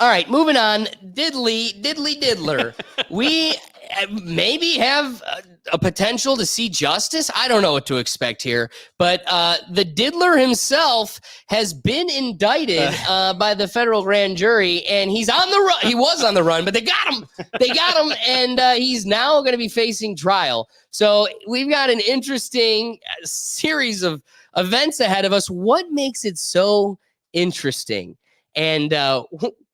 All right, moving on. Diddler. We maybe have a potential to see justice. I don't know what to expect here, but the Diddler himself has been indicted by the federal grand jury, and he's on the run. He was on the run, but they got him. And he's now going to be facing trial. So we've got an interesting series of events ahead of us. What makes it so interesting? And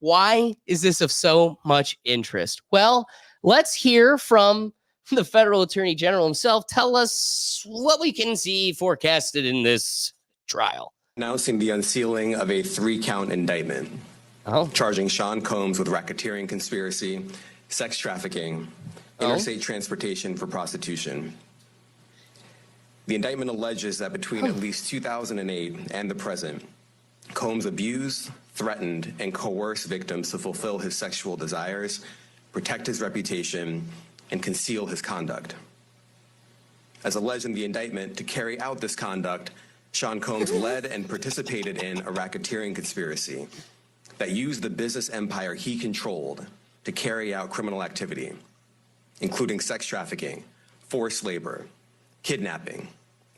why is this of so much interest? Well, let's hear from the federal attorney general himself. Tell us what we can see forecasted in this trial. Announcing the unsealing of a 3-count indictment charging Sean Combs with racketeering conspiracy, sex trafficking, interstate transportation for prostitution. The indictment alleges that between at least 2008 and the present, Combs abused, threatened, and coerced victims to fulfill his sexual desires, protect his reputation, and conceal his conduct. As alleged in the indictment, to carry out this conduct, Sean Combs led and participated in a racketeering conspiracy that used the business empire he controlled to carry out criminal activity, including sex trafficking, forced labor, kidnapping,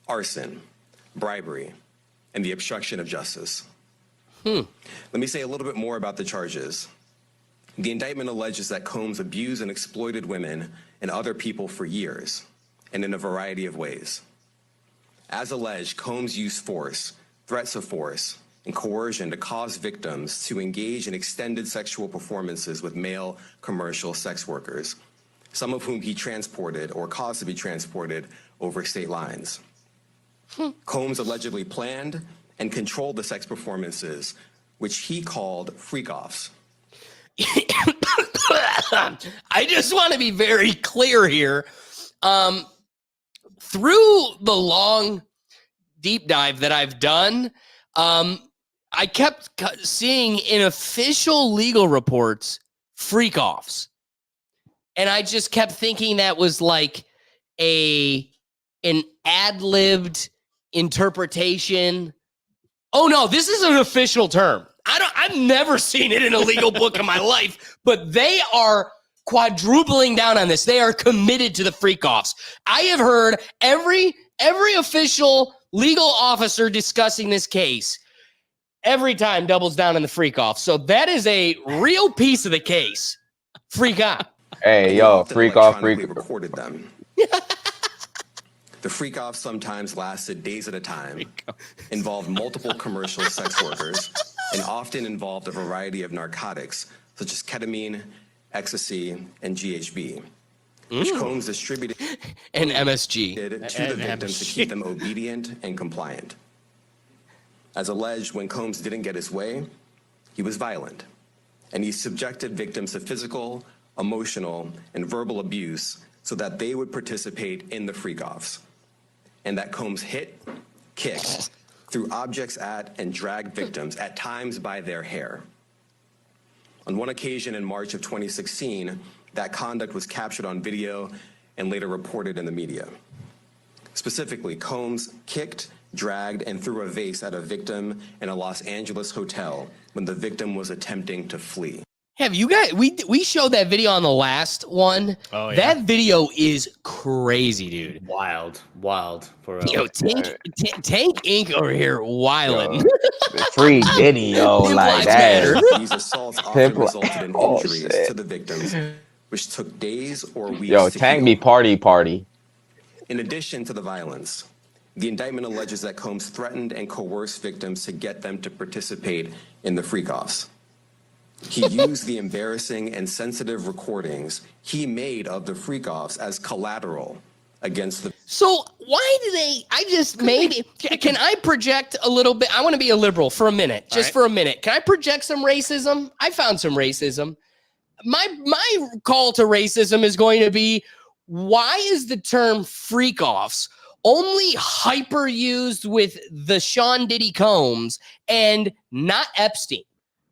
arson, bribery, and the obstruction of justice. Let me say a little bit more about the charges. The indictment alleges that Combs abused and exploited women and other people for years, and in a variety of ways. As alleged, Combs used force, threats of force, and coercion to cause victims to engage in extended sexual performances with male commercial sex workers, some of whom he transported or caused to be transported over state lines. Combs allegedly planned and controlled the sex performances, which he called freak-offs. I just want to be very clear here. Through the long deep dive that I've done, I kept seeing in official legal reports freak-offs. And I just kept thinking that was like an ad-libbed interpretation. Oh no, this is an official term. I've never seen it in a legal book in my life, but they are quadrupling down on this. They are committed to the freak-offs. I have heard every official legal officer discussing this case every time doubles down on the freak-off. So that is a real piece of the case. Freak on. Hey, yo, freak off, recorded them. The freak-off sometimes lasted days at a time, involved multiple commercial sex workers, and often involved a variety of narcotics, such as ketamine, ecstasy, and GHB, which Combs distributed and MSG to the victims to keep them obedient and compliant. As alleged, when Combs didn't get his way, he was violent, and he subjected victims to physical, emotional, and verbal abuse so that they would participate in the freak-offs, and that Combs hit, kicked, threw objects at, and dragged victims, at times by their hair. On one occasion in March of 2016, that conduct was captured on video and later reported in the media. Specifically, Combs kicked, dragged, and threw a vase at a victim in a Los Angeles hotel when the victim was attempting to flee. Have you guys, we showed that video on the last one. Oh, yeah. That video is crazy, dude. Wild for real. Yo, Tank Inc. over here wilding. Free Diddy, yo, like that. These assaults often resulted in injuries to the victims, which took days or weeks. Yo, Tank me party. In addition to the violence, the indictment alleges that Combs threatened and coerced victims to get them to participate in the freak-offs. He used the embarrassing and sensitive recordings he made of the freak-offs as collateral against the... So why do they... Can I project a little bit? I want to be a liberal for a minute, for a minute. Can I project some racism? I found some racism. My call to racism is going to be, why is the term freak-offs only hyper used with the Sean Diddy Combs and not Epstein?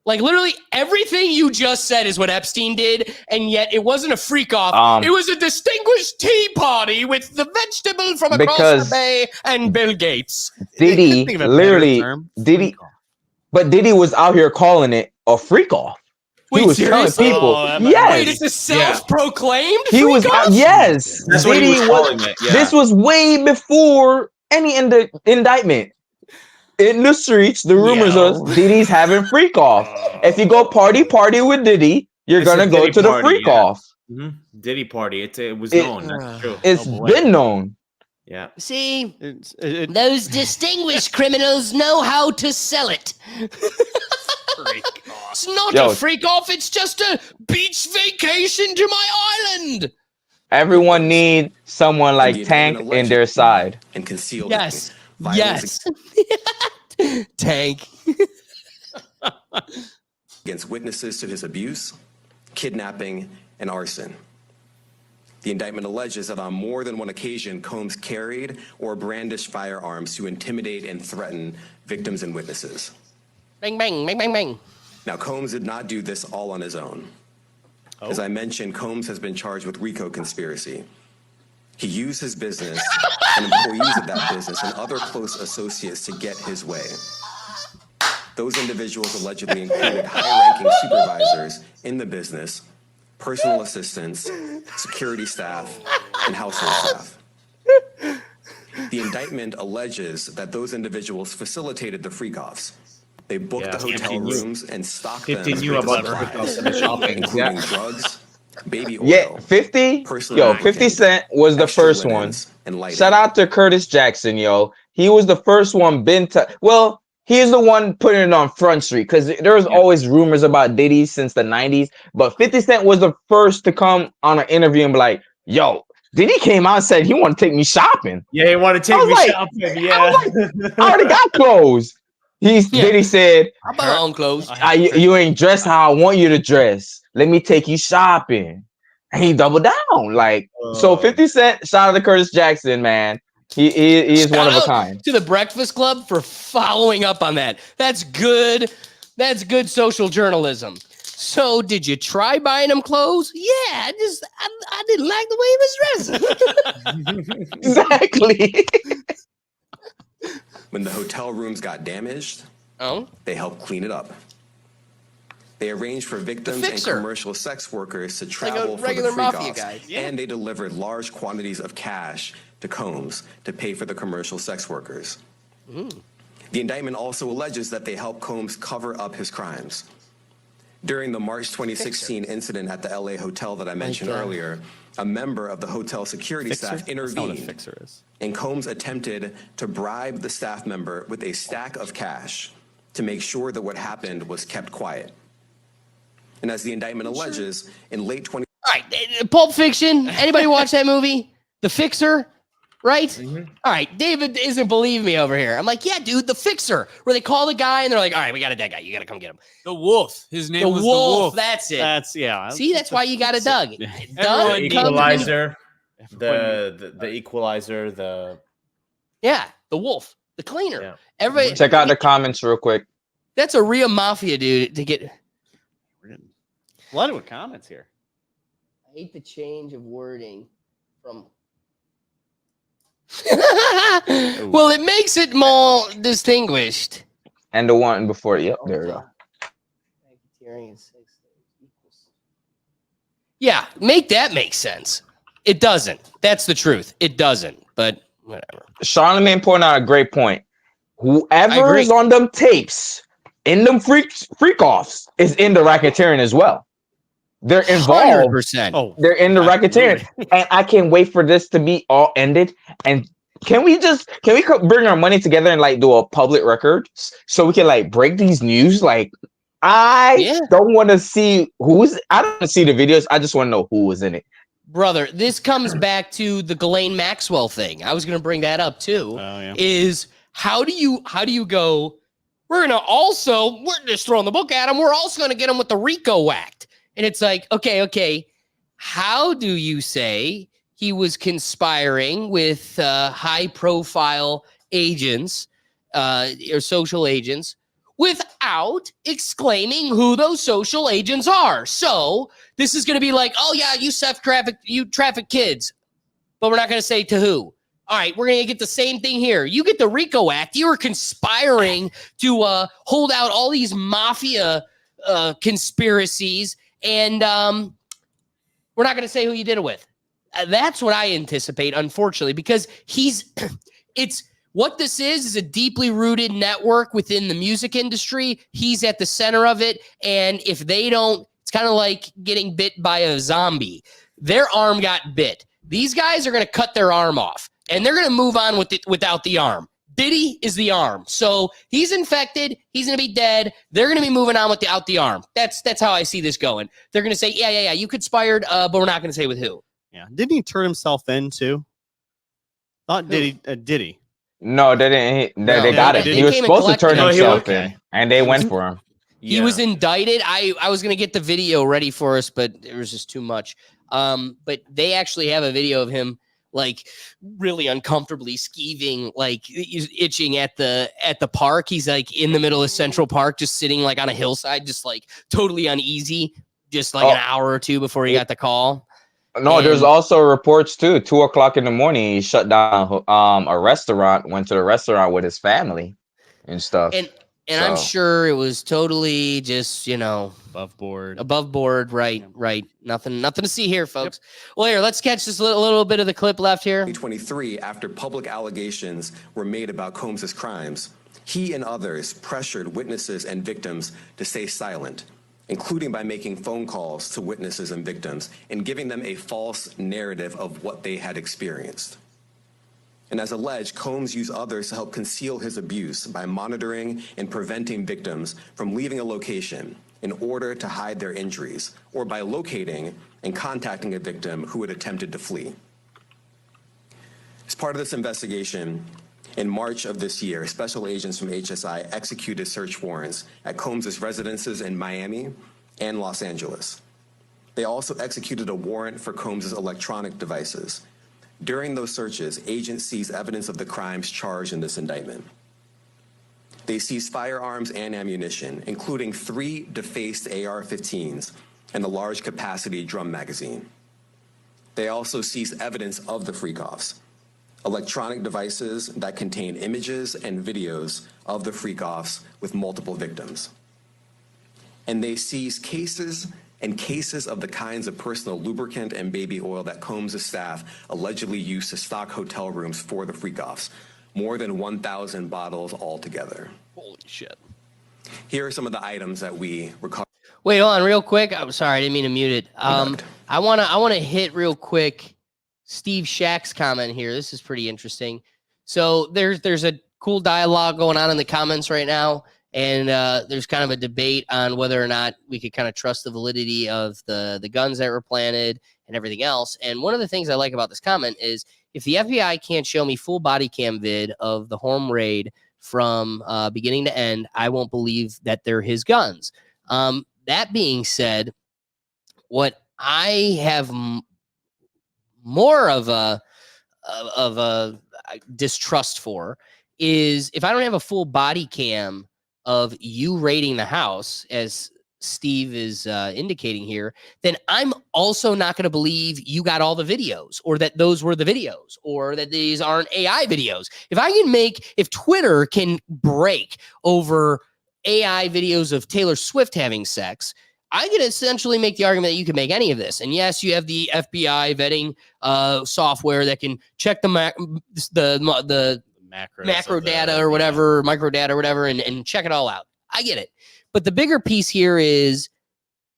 Like, literally everything you just said is what Epstein did, and yet it wasn't a freak-off. It was a distinguished tea party with the vegetable from across the bay and Bill Gates. Diddy, literally, Diddy was out here calling it a freak-off. Wait, He was telling seriously? people. Oh, Yes. Wait, it's a self-proclaimed He was freak off? yes. That's what he Diddy was calling it. Yeah. This was way before any indictment. In the streets, the rumors Yo. are Diddy's having freak off. If you go party with Diddy, you're It's a gonna go Diddy to the party, freak yeah. off. Diddy party. It was It- known. That's true. It's Oh, boy. been known. Yeah. See, It, those distinguished criminals know how to sell it. It's not Yo. a freak off, it's just a beach vacation to my island. Everyone needs someone And like the Tank indictment in their alleged side. and concealed Yes. violence Yes. Tank. against witnesses to his abuse, kidnapping, and arson. The indictment alleges that on more than one occasion, Combs carried or brandished firearms to intimidate and threaten victims and witnesses. Bang, bang, bang, bang, bang. Now, Combs did not do this all on his own. As I mentioned, Combs has been charged with RICO conspiracy. He used his business and employees of that business and other close associates to get his way. Those individuals allegedly included high-ranking supervisors in the business, personal assistants, security staff, and household staff. The indictment alleges that those individuals facilitated the freak-offs. They booked the hotel rooms and stocked them 50 knew with about the supplies, freak-offs and the shopping. including Yeah. drugs, baby oil, Yeah, 50. personal Yo, napkins, 50 Cent was the extra first one. linens, and lighting. Shout out to Curtis Jackson, yo. He was the first one well, he's the one putting it on Front Street because there was always rumors about Diddy since the 90s. But 50 Cent was the first to come on an interview and be like, yo, Diddy came out and said he want to take me shopping. Yeah, he wanted to I take was me like- shopping. Yeah. I already got clothes. Diddy said, I buy my own clothes. you ain't dressed how I want you to dress. Let me take you shopping. And he doubled down. Like, so 50 Cent, shout out to Curtis Jackson, man. He is one of a Shout out kind. to the Breakfast Club for following up on that. That's good. That's good social journalism. So, did you try buying him clothes? Yeah, I didn't like the way he was dressed. Exactly. When the hotel rooms got damaged, they helped clean it up. They arranged for victims and fixer. commercial sex workers to Like a travel for the regular mafia freak-offs, guy. and they delivered large quantities of cash to Combs to pay for the commercial sex workers. The indictment also alleges that they helped Combs cover up his crimes. During the March 2016 incident at the LA hotel that I mentioned earlier, a member of the hotel security staff That's not what a intervened, fixer is. and Combs attempted to bribe the staff member with a stack of cash to make sure that what happened was kept quiet. And as the indictment alleges, in late 20... All right, Pulp Fiction. Anybody watch that movie? The Fixer, right? All right, David isn't believing me over here. I'm like, yeah, dude, The Fixer, where they call the guy and they're like, all right, we got a dead guy. You got to come get him. The Wolf. His name The was Wolf. the Wolf. That's it. That's yeah. See, that's why you got a Doug. The Doug equalizer. Everyone- The equalizer. The Yeah, the Wolf, the cleaner. Yeah. Everybody, Check out the comments real quick. that's a real mafia dude to get. A lot of comments here. I hate the change of wording from. Well, it makes it more distinguished. And the one before, yep, there we go. Yeah, make that make sense. It doesn't. That's the truth. It doesn't. But whatever. Charlemagne pointed out a great point. Whoever agree. is on them tapes, in them freak offs, is in the racketeering as well. They're involved. 100%. Oh, They're in the racketeering. And I can't wait for this to be all ended. And can we bring our money together and like do a public record so we can like break these news? Like, I don't want to see I don't want to see the videos. I just want to know who was in it. Brother, this comes back to the Ghislaine Maxwell thing. I was going to bring that up too. Oh, yeah. Is how do you go, we're just throwing the book at him. We're also going to get him with the RICO Act. And it's like, okay. How do you say he was conspiring with high-profile agents or social agents without exclaiming who those social agents are? So this is going to be like, oh yeah, you traffic kids, but we're not going to say to who. All right, we're going to get the same thing here. You get the RICO Act. You were conspiring to hold out all these mafia conspiracies, and we're not going to say who you did it with. That's what I anticipate, unfortunately, because it's what this is a deeply rooted network within the music industry. He's at the center of it. And if they don't, it's kind of like getting bit by a zombie. Their arm got bit. These guys are going to cut their arm off and they're going to move on with it without the arm. Diddy is the arm. So he's infected. He's going to be dead. They're going to be moving on without the arm. That's how I see this going. They're going to say, yeah. You conspired, but we're not going to say with who. Yeah. Didn't he turn himself in too? Thought Diddy. No, they didn't. No, they got it. they He was came and supposed to turn collected him. himself Okay. in, and they went for him. He was indicted. I was going to get the video ready for us, but it was just too much. But they actually have a video of him like really uncomfortably skeeving, like he's itching at the park. He's like in the middle of Central Park, just sitting like on a hillside, just like totally uneasy, just like an hour or two before he got the call. No, there's also reports too. 2:00 in the morning, he shut down a restaurant. Went to the restaurant with his family and stuff. And I'm sure it was totally just, above board. Right. Nothing to see here, folks. Yep. Well, here, let's catch this little bit of the clip left here. 2023, after public allegations were made about Combs's crimes, he and others pressured witnesses and victims to stay silent, including by making phone calls to witnesses and victims and giving them a false narrative of what they had experienced. And as alleged, Combs used others to help conceal his abuse by monitoring and preventing victims from leaving a location in order to hide their injuries, or by locating and contacting a victim who had attempted to flee. As part of this investigation, in March of this year, special agents from HSI executed search warrants at Combs's residences in Miami and Los Angeles. They also executed a warrant for Combs's electronic devices. During those searches, agents seized evidence of the crimes charged in this indictment. They seized firearms and ammunition, including 3 defaced AR-15s and a large capacity drum magazine. They also seized evidence of the freak-offs, electronic devices that contain images and videos of the freak-offs with multiple victims. And they seized cases of the kinds of personal lubricant and baby oil that Combs' staff allegedly used to stock hotel rooms for the freak-offs, more than 1,000 bottles altogether. Holy shit. Here are some of the items that we recovered. Wait, hold on real quick. I'm sorry, I didn't mean to mute it. I wanna hit real quick Steve Shack's comment here. This is pretty interesting. So there's a cool dialogue going on in the comments right now. And there's kind of a debate on whether or not we could kind of trust the validity of the guns that were planted and everything else. And one of the things I like about this comment is if the FBI can't show me full body cam vid of the home raid from beginning to end, I won't believe that they're his guns. That being said, what I have more of a distrust for is if I don't have a full body cam of you raiding the house, as Steve is indicating here, then I'm also not going to believe you got all the videos, or that those were the videos, or that these aren't AI videos. If Twitter can break over AI videos of Taylor Swift having sex, I can essentially make the argument that you can make any of this. And yes, you have the FBI vetting software that can check the macro data or whatever, micro data or whatever, and check it all out. I get it. But the bigger piece here is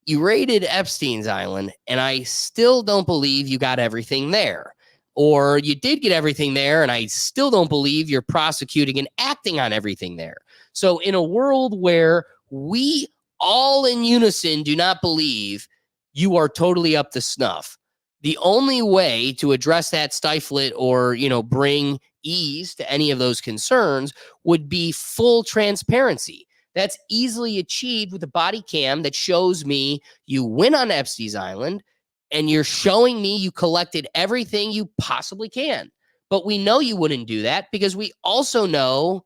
you raided Epstein's Island, and I still don't believe you got everything there. Or you did get everything there, and I still don't believe you're prosecuting and acting on everything there. So in a world where we all in unison do not believe you are totally up to snuff, the only way to address that, stifle it, or, bring ease to any of those concerns would be full transparency. That's easily achieved with a body cam that shows me you went on Epstein's Island and you're showing me you collected everything you possibly can. But we know you wouldn't do that because we also know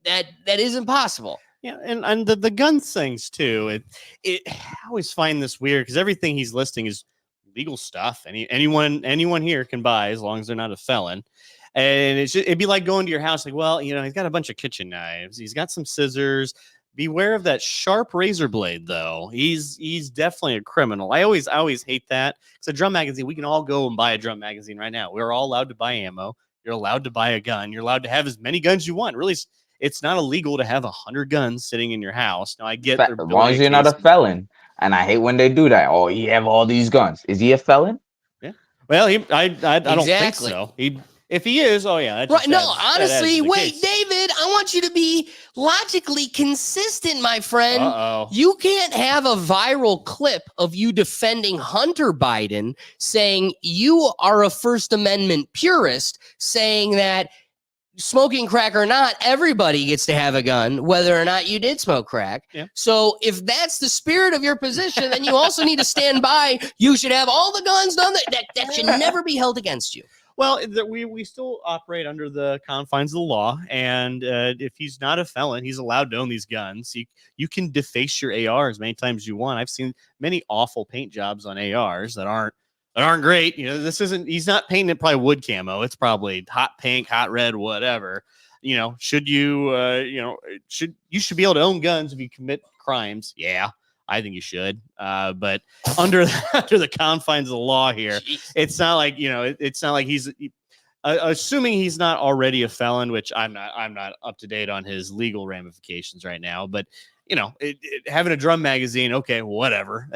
that isn't possible. Yeah, and the guns things too. I always find this weird because everything he's listing is legal stuff. Anyone here can buy as long as they're not a felon. And it'd be like going to your house, like, well, he's got a bunch of kitchen knives, he's got some scissors, beware of that sharp razor blade, though. He's definitely a criminal. I always hate that. It's a drum magazine. We can all go and buy a drum magazine right now. We're all allowed to buy ammo. You're allowed to buy a gun. You're allowed to have as many guns you want. Really, it's not illegal to have 100 guns sitting in your house. Now, I get As long as you're not a felon. And I hate when they do that. Oh, you have all these guns. Is he a felon? Yeah. Well, I don't think so. If he is, oh yeah, right. No, honestly, wait, David, I want you to be logically consistent, my friend. You can't have a viral clip of you defending Hunter Biden, saying you are a First Amendment purist, saying that smoking crack or not, everybody gets to have a gun, whether or not you did smoke crack. Yeah. So if that's the spirit of your position, then you also need to stand by. You should have all the guns done. That should never be held against you. Well, we still operate under the confines of the law, and if he's not a felon, he's allowed to own these guns. You can deface your AR as many times as you want. I've seen many awful paint jobs on ARs that aren't great. You know, he's not painting it probably wood camo. It's probably hot pink, hot red, whatever. You know, should you should be able to own guns if you commit crimes? Yeah. I think you should, but under the confines of the law here, it's not like it's not like he's assuming he's not already a felon, which I'm not up to date on his legal ramifications right now. But having a drum magazine, okay, whatever.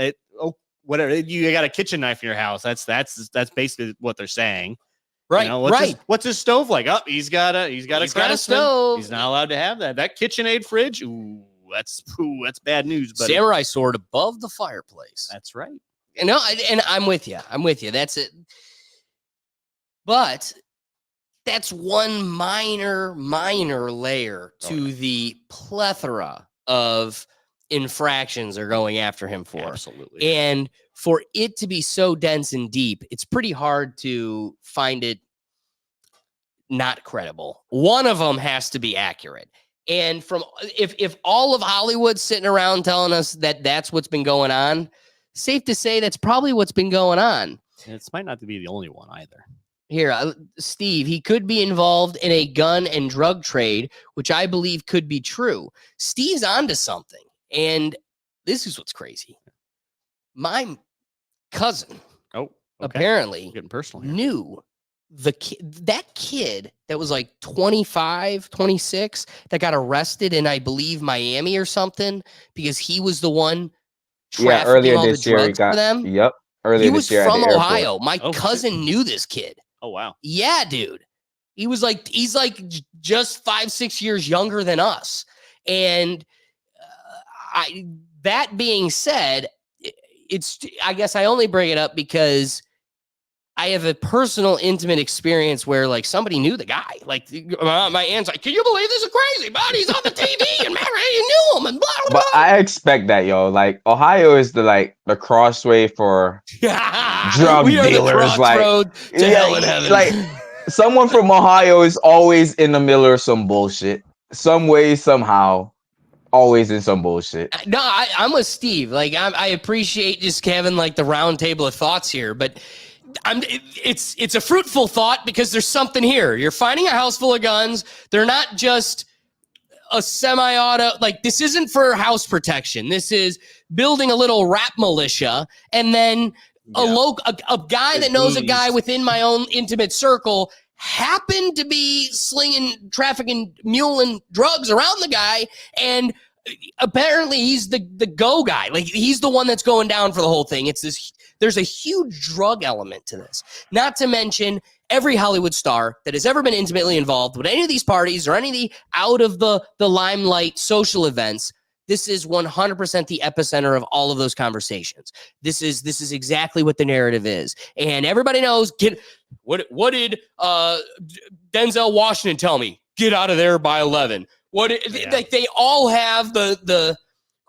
Whatever. You got a kitchen knife in your house. That's basically what they're saying. Right. What's his stove like? Oh, he's got a stove. He's not allowed to have that. That KitchenAid fridge. Ooh. That's bad news. But samurai sword above the fireplace. That's right. And I'm with you. That's it. But that's one minor layer to the plethora of infractions they're going after him for. Absolutely. And for it to be so dense and deep, it's pretty hard to find it not credible. One of them has to be accurate. And if all of Hollywood's sitting around telling us that that's what's been going on, safe to say that's probably what's been going on. And it might not be the only one either. Here, Steve, he could be involved in a gun and drug trade, which I believe could be true. Steve's onto something. And this is what's crazy. My cousin, apparently, getting personal here, knew that kid that was like 25, 26 that got arrested in, I believe, Miami or something, because he was the one trafficking earlier all this the year drugs for them. Yep. Earlier he was this year from at the Ohio. airport. My cousin knew this kid. Oh, wow. Yeah, dude. He's like just 5-6 years younger than us. And that being said, I guess I only bring it up because I have a personal, intimate experience where like somebody knew the guy. Like my aunt's like, "Can you believe this is crazy, man? He's on the TV and man, you knew him." And blah blah. But I expect that, yo. Like Ohio is the crossway for drug dealers. Like to hell and heaven. Like someone from Ohio is always in the middle of some bullshit, some way, somehow. Always in some bullshit. No, I'm with Steve. Like I appreciate just having like the round table of thoughts here, but it's a fruitful thought because there's something here. You're finding a house full of guns. They're not just a semi-auto. Like this isn't for house protection. This is building a little rap militia, and then a guy that knows a guy within my own intimate circle happened to be trafficking, muling drugs around the guy, and apparently he's the go guy. Like he's the one that's going down for the whole thing. There's a huge drug element to this. Not to mention every Hollywood star that has ever been intimately involved with any of these parties or any of the out of the limelight social events. This is 100% the epicenter of all of those conversations. This is exactly what the narrative is. And everybody knows, what did Denzel Washington tell me? Get out of there by 11. Like they all have the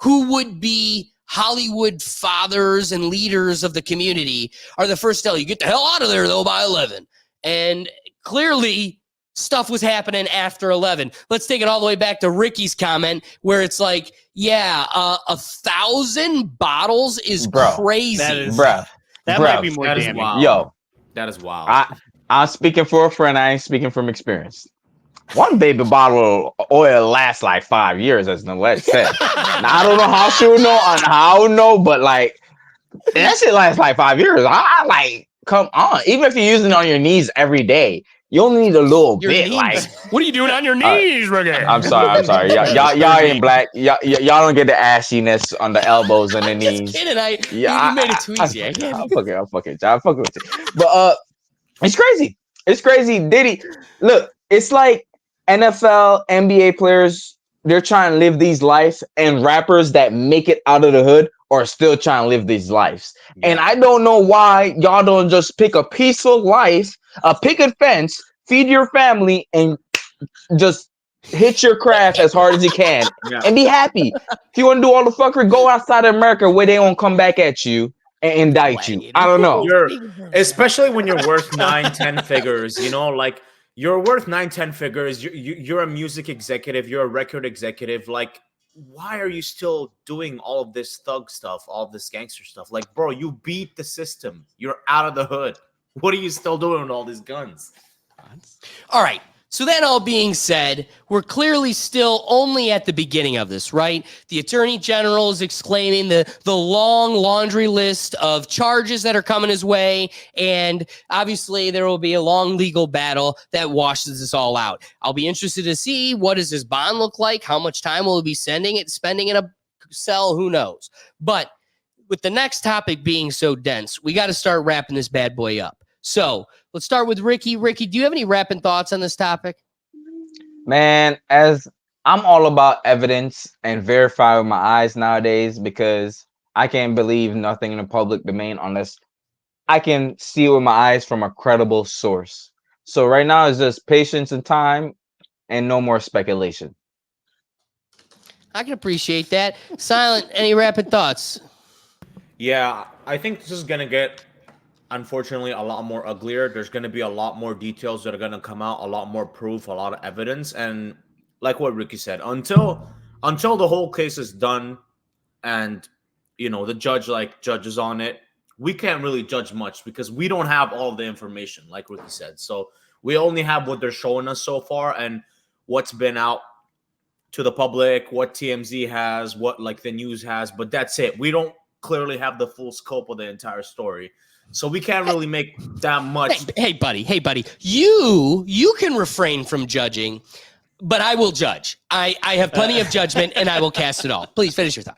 who would be Hollywood fathers and leaders of the community are the first to tell you, get the hell out of there though by 11. And clearly stuff was happening after 11. Let's take it all the way back to Ricky's comment where it's like, 1,000 bottles is crazy. That might be more damning. Yo, that is wild. I'm speaking for a friend. I ain't speaking from experience. One baby bottle of oil lasts like 5 years, as Nalette said. Now, I don't know how she would know and how no, but like that shit lasts like 5 years. I like, come on. Even if you're using it on your knees every day, you only need a little Your bit. knees. Like, What are you doing on your right. knees, Ricky? I'm sorry. Y'all ain't black. Y'all don't get the ashiness on the elbows and the I'm knees. just kidding. Yeah, You made it too easy. I'm fucking with you. But it's crazy. It's crazy. Diddy, look, it's like NFL, NBA players, they're trying to live these lives, and rappers that make it out of the hood are still trying to live these lives. And I don't know why y'all don't just pick a peaceful life, a picket fence, feed your family, and just hit your craft as hard as you can and be happy. If you want to do all the fuckery, go outside of America where they won't come back at you and indict you. I don't know. Especially when you're worth 9-10 figures, like you're worth 9-10 figures. You're a music executive, you're a record executive. Like, why are you still doing all of this thug stuff, all of this gangster stuff? Like, bro, you beat the system. You're out of the hood. What are you still doing with all these guns? All right. So that all being said, we're clearly still only at the beginning of this, right? The Attorney General is exclaiming the long laundry list of charges that are coming his way, and obviously there will be a long legal battle that washes this all out. I'll be interested to see, what does his bond look like? How much time will he be spending in a cell? Who knows? But with the next topic being so dense, we got to start wrapping this bad boy up. So let's start with Ricky. Ricky, do you have any rapping thoughts on this topic? Man, as I'm all about evidence and verify with my eyes nowadays, because I can't believe nothing in the public domain unless I can see with my eyes from a credible source. So right now it's just patience and time and no more speculation. I can appreciate that. Silent, any rapid thoughts? Yeah, I think this is going to get, unfortunately, a lot more uglier. There's going to be a lot more details that are going to come out, a lot more proof, a lot of evidence. And like what Ricky said, until the whole case is done and, the judge judges on it, we can't really judge much because we don't have all the information, like Ricky said. So we only have what they're showing us so far and what's been out to the public, what TMZ has, what like the news has, but that's it. We don't clearly have the full scope of the entire story. So we can't really make that much. Hey, buddy. You can refrain from judging, but I will judge. I have plenty of judgment and I will cast it all. Please finish your thought.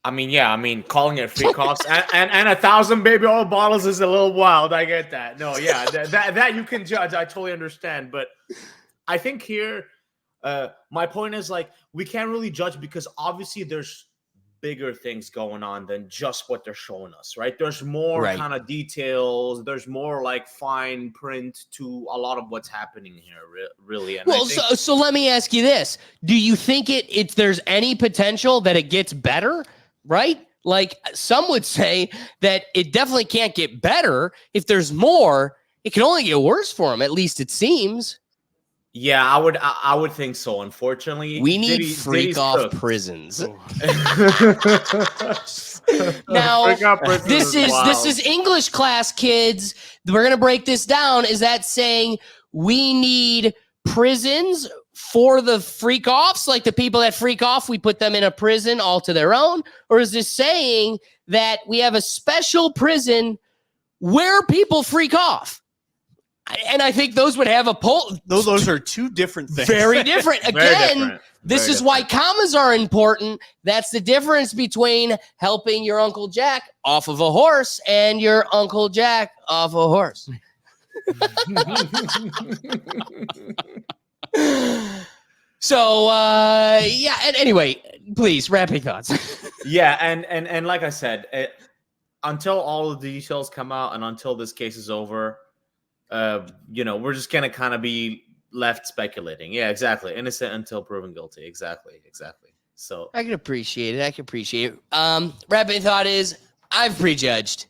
Calling it free cops and 1,000 baby oil bottles is a little wild. I get that. No, yeah, that you can judge. I totally understand. But I think here, my point is, like, we can't really judge because obviously there's bigger things going on than just what they're showing us, right? There's more kind of details. There's more like fine print to a lot of what's happening here, really. And so let me ask you this: do you think if there's any potential that it gets better? Right? Like, some would say that it definitely can't get better. If there's more, it can only get worse for him. At least it seems. Yeah, I would think so. Unfortunately, we need freak-off prisons. Now, this is English class, kids. We're gonna break this down. Is that saying we need prisons for the freak-offs, like the people that freak off, we put them in a prison all to their own? Or is this saying that we have a special prison where people freak off? And I think those would have a poll. Those are two different things. Very different. Again, this is why commas are important. That's the difference between helping your Uncle Jack off of a horse and your Uncle Jack off a horse. So, yeah. And anyway, please, wrapping thoughts. Yeah, and like I said, until all of the details come out and until this case is over, we're just gonna kind of be left speculating. Yeah, exactly. Innocent until proven guilty. Exactly. So I can appreciate it. Wrapping thought is, I've prejudged.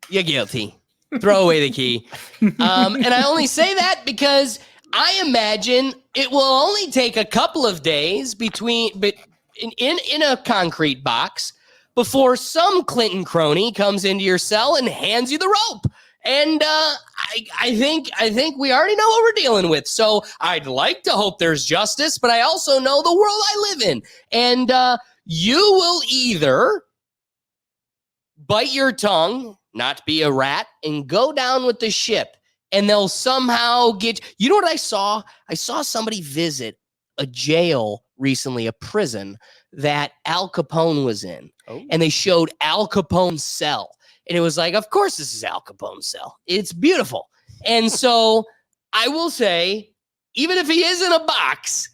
You're guilty. Throw away the key. And I only say that because I imagine it will only take a couple of days in a concrete box before some Clinton crony comes into your cell and hands you the rope. And I think we already know what we're dealing with. So I'd like to hope there's justice, but I also know the world I live in. And you will either bite your tongue, not be a rat, and go down with the ship. And they'll somehow get, you know what I saw? I saw somebody visit a jail recently, a prison that Al Capone was in. Oh. And they showed Al Capone's cell. And it was like, of course, this is Al Capone's cell. It's beautiful. And so I will say, even if he is in a box,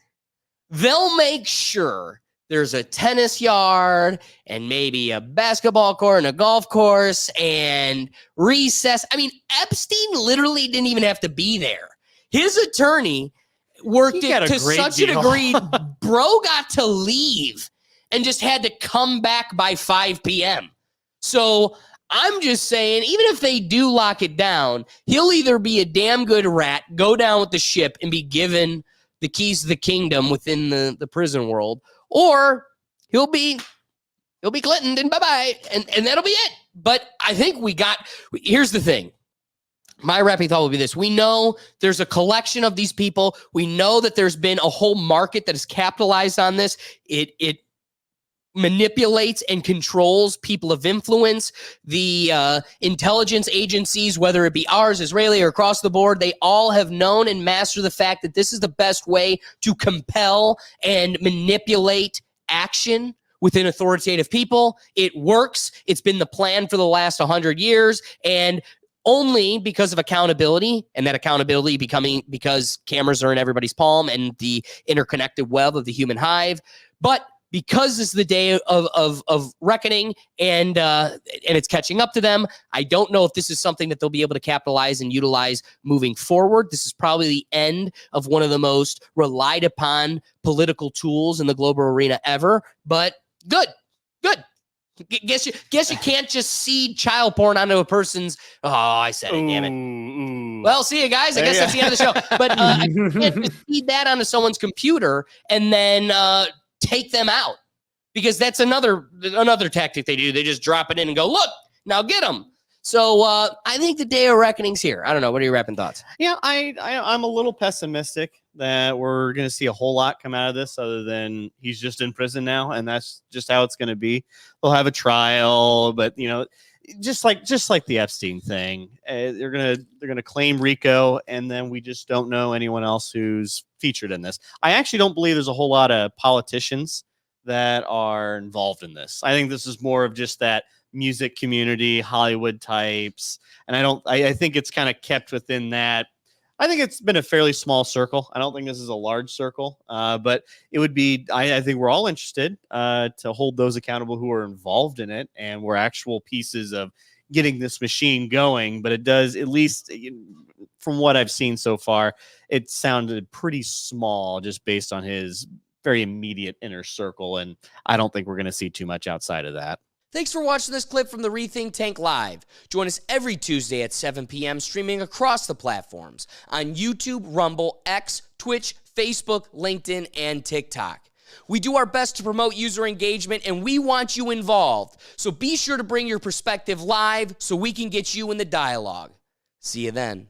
they'll make sure there's a tennis yard and maybe a basketball court and a golf course and recess. I mean, Epstein literally didn't even have to be there. His attorney worked it to such a degree, bro got to leave and just had to come back by 5 p.m. So I'm just saying, even if they do lock it down, he'll either be a damn good rat, go down with the ship, and be given the keys to the kingdom within the prison world, or he'll be Clinton and bye-bye, and that'll be it. But I think here's the thing. My wrapping thought will be this. We know there's a collection of these people. We know that there's been a whole market that has capitalized on this. It manipulates and controls people of influence. The intelligence agencies, whether it be ours, Israeli, or across the board, they all have known and mastered the fact that this is the best way to compel and manipulate action within authoritative people. It works. It's been the plan for the last 100 years, and only because of accountability, and that accountability becoming because cameras are in everybody's palm and the interconnected web of the human hive. But because this is the day of reckoning and it's catching up to them, I don't know if this is something that they'll be able to capitalize and utilize moving forward. This is probably the end of one of the most relied upon political tools in the global arena ever. But good. Guess you can't just seed child porn onto a person's. Oh, I said it. Damn it. Well, see you guys. I guess that's the end of the show. But you can't just feed that onto someone's computer and then take them out, because that's another tactic they do. They just drop it in and go, look, now get them. So I think the day of reckoning's here. I don't know. What are your wrapping thoughts? Yeah, I'm a little pessimistic that we're going to see a whole lot come out of this, other than he's just in prison now, and that's just how it's going to be. They'll have a trial, but just like the Epstein thing, they're gonna claim RICO, and then we just don't know anyone else who's featured in this. I actually don't believe there's a whole lot of politicians that are involved in this. I think this is more of just that music community, Hollywood types, and I think it's kind of kept within that. I think it's been a fairly small circle. I don't think this is a large circle, but it would be, I think we're all interested to hold those accountable who are involved in it, and we're actual pieces of getting this machine going. But it does, at least from what I've seen so far, it sounded pretty small just based on his very immediate inner circle, and I don't think we're going to see too much outside of that. Thanks for watching this clip from the Rethink Tank Live. Join us every Tuesday at 7 p.m. streaming across the platforms on YouTube, Rumble, X, Twitch, Facebook, LinkedIn, and TikTok. We do our best to promote user engagement, and we want you involved. So be sure to bring your perspective live so we can get you in the dialogue. See you then.